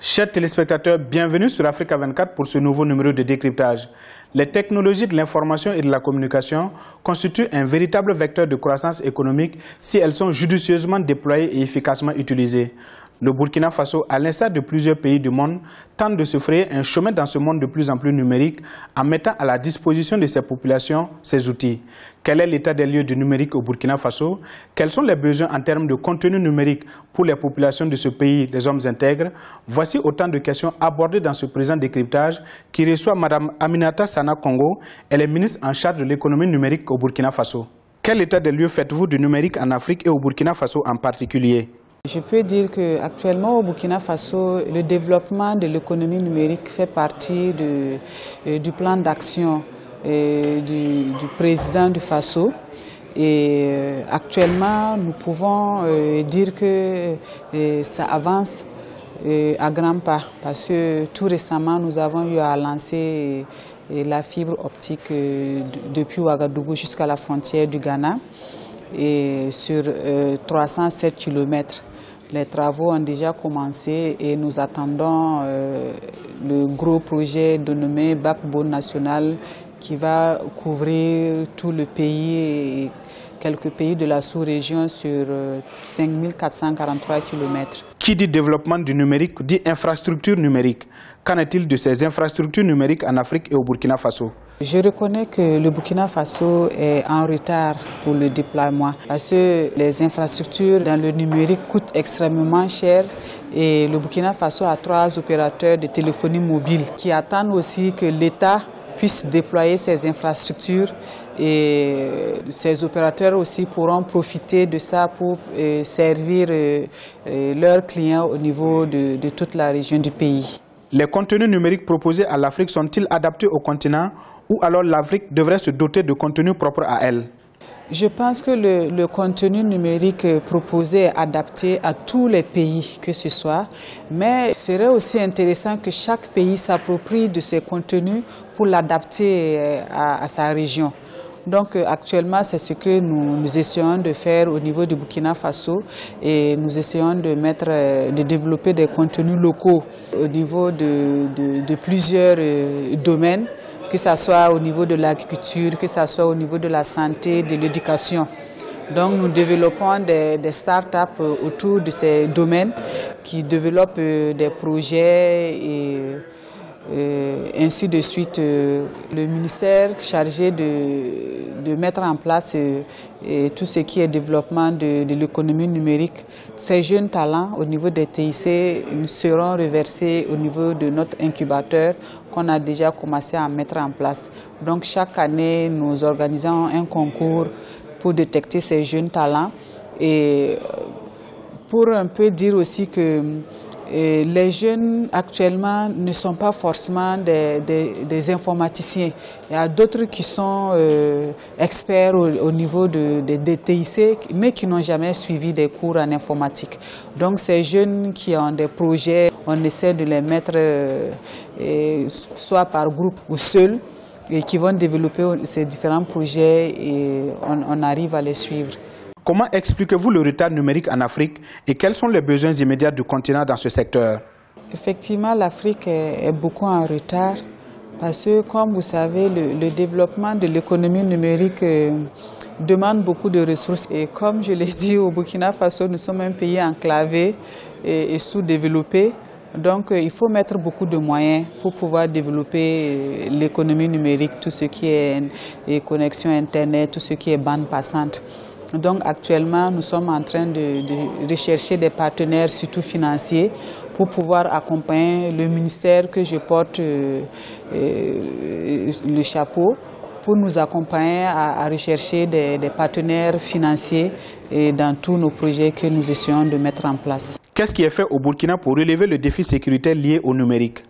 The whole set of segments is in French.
Chers téléspectateurs, bienvenue sur Africa 24 pour ce nouveau numéro de décryptage. Les technologies de l'information et de la communication constituent un véritable vecteur de croissance économique si elles sont judicieusement déployées et efficacement utilisées. Le Burkina Faso, à l'instar de plusieurs pays du monde, tente de se frayer un chemin dans ce monde de plus en plus numérique en mettant à la disposition de ses populations ces outils. Quel est l'état des lieux du numérique au Burkina Faso? Quels sont les besoins en termes de contenu numérique pour les populations de ce pays, les hommes intègres? Voici autant de questions abordées dans ce présent décryptage qui reçoit Mme Aminata Sana Congo. Elle est ministre en charge de l'économie numérique au Burkina Faso. Quel état des lieux faites-vous du numérique en Afrique et au Burkina Faso en particulier? Je peux dire qu'actuellement au Burkina Faso, le développement de l'économie numérique fait partie du plan d'action du président du Faso. Et actuellement, nous pouvons dire que ça avance à grands pas parce que tout récemment, nous avons eu à lancer la fibre optique depuis Ouagadougou jusqu'à la frontière du Ghana et sur 307 km. Les travaux ont déjà commencé et nous attendons le gros projet dénommé Backbone National qui va couvrir tout le pays et quelques pays de la sous-région sur 5443 km. Qui dit développement du numérique dit infrastructure numérique. Qu'en est-il de ces infrastructures numériques en Afrique et au Burkina Faso? Je reconnais que le Burkina Faso est en retard pour le déploiement parce que les infrastructures dans le numérique coûtent extrêmement cher et le Burkina Faso a 3 opérateurs de téléphonie mobile qui attendent aussi que l'État puisse déployer ces infrastructures et ces opérateurs aussi pourront profiter de ça pour servir leurs clients au niveau de toute la région du pays. Les contenus numériques proposés à l'Afrique sont-ils adaptés au continent ou alors l'Afrique devrait se doter de contenus propres à elle? Je pense que le contenu numérique proposé est adapté à tous les pays que ce soit, mais il serait aussi intéressant que chaque pays s'approprie de ses contenus pour l'adapter à sa région. Donc actuellement, c'est ce que nous essayons de faire au niveau du Burkina Faso et nous essayons de développer des contenus locaux au niveau de plusieurs domaines, que ce soit au niveau de l'agriculture, que ce soit au niveau de la santé, de l'éducation. Donc nous développons des start-up autour de ces domaines qui développent des projets et ainsi de suite. Le ministère chargé de mettre en place tout ce qui est développement de l'économie numérique, ces jeunes talents au niveau des TIC seront reversés au niveau de notre incubateur qu'on a déjà commencé à mettre en place. Donc chaque année, nous organisons un concours pour détecter ces jeunes talents et pour un peu dire aussi que les jeunes actuellement ne sont pas forcément des informaticiens. Il y a d'autres qui sont experts au niveau des TIC, mais qui n'ont jamais suivi des cours en informatique. Donc ces jeunes qui ont des projets, on essaie de les mettre soit par groupe ou seuls, et qui vont développer ces différents projets et on arrive à les suivre. Comment expliquez-vous le retard numérique en Afrique et quels sont les besoins immédiats du continent dans ce secteur? Effectivement, l'Afrique est beaucoup en retard parce que, comme vous savez, le développement de l'économie numérique demande beaucoup de ressources. Et comme je l'ai dit, au Burkina Faso, nous sommes un pays enclavé et sous-développé. Donc, il faut mettre beaucoup de moyens pour pouvoir développer l'économie numérique, tout ce qui est connexion Internet, tout ce qui est bande passante. Donc actuellement, nous sommes en train de rechercher des partenaires, surtout financiers, pour pouvoir accompagner le ministère que je porte le chapeau, pour nous accompagner à rechercher des partenaires financiers dans tous nos projets que nous essayons de mettre en place. Qu'est-ce qui est fait au Burkina pour relever le défi sécuritaire lié au numérique?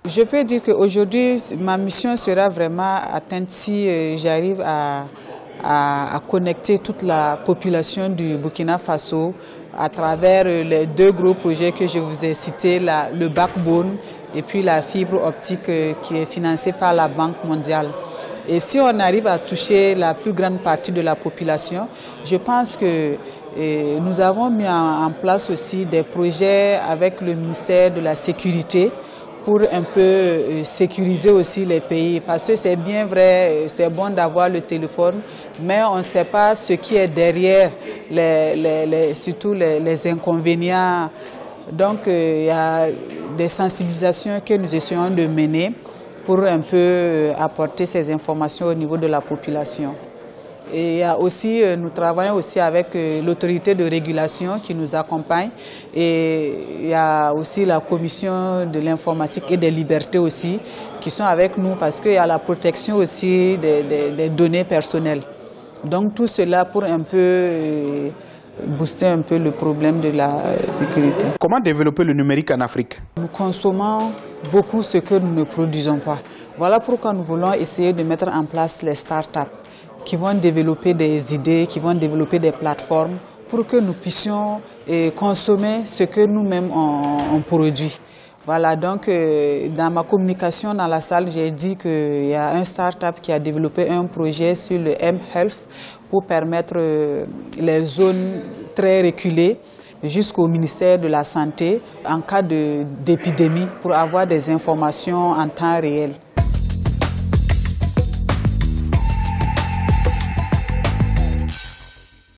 Je peux dire qu'aujourd'hui, ma mission sera vraiment atteinte si j'arrive à connecter toute la population du Burkina Faso à travers les 2 gros projets que je vous ai cités, le Backbone et puis la fibre optique qui est financée par la Banque mondiale. Et si on arrive à toucher la plus grande partie de la population, je pense que Et nous avons mis en place aussi des projets avec le ministère de la Sécurité pour un peu sécuriser aussi les pays. Parce que c'est bien vrai, c'est bon d'avoir le téléphone, mais on ne sait pas ce qui est derrière, surtout les inconvénients. Donc il y a des sensibilisations que nous essayons de mener pour un peu apporter ces informations au niveau de la population. Et il y a aussi, nous travaillons aussi avec l'autorité de régulation qui nous accompagne, et il y a aussi la commission de l'informatique et des libertés aussi qui sont avec nous parce qu'il y a la protection aussi des données personnelles. Donc tout cela pour un peu booster un peu le problème de la sécurité. Comment développer le numérique en Afrique? Nous consommons beaucoup ce que nous ne produisons pas. Voilà pourquoi nous voulons essayer de mettre en place les startups qui vont développer des idées, qui vont développer des plateformes pour que nous puissions consommer ce que nous-mêmes on produit. Voilà, donc dans ma communication dans la salle, j'ai dit qu'il y a un start-up qui a développé un projet sur le mHealth pour permettre les zones très reculées jusqu'au ministère de la Santé en cas d'épidémie pour avoir des informations en temps réel.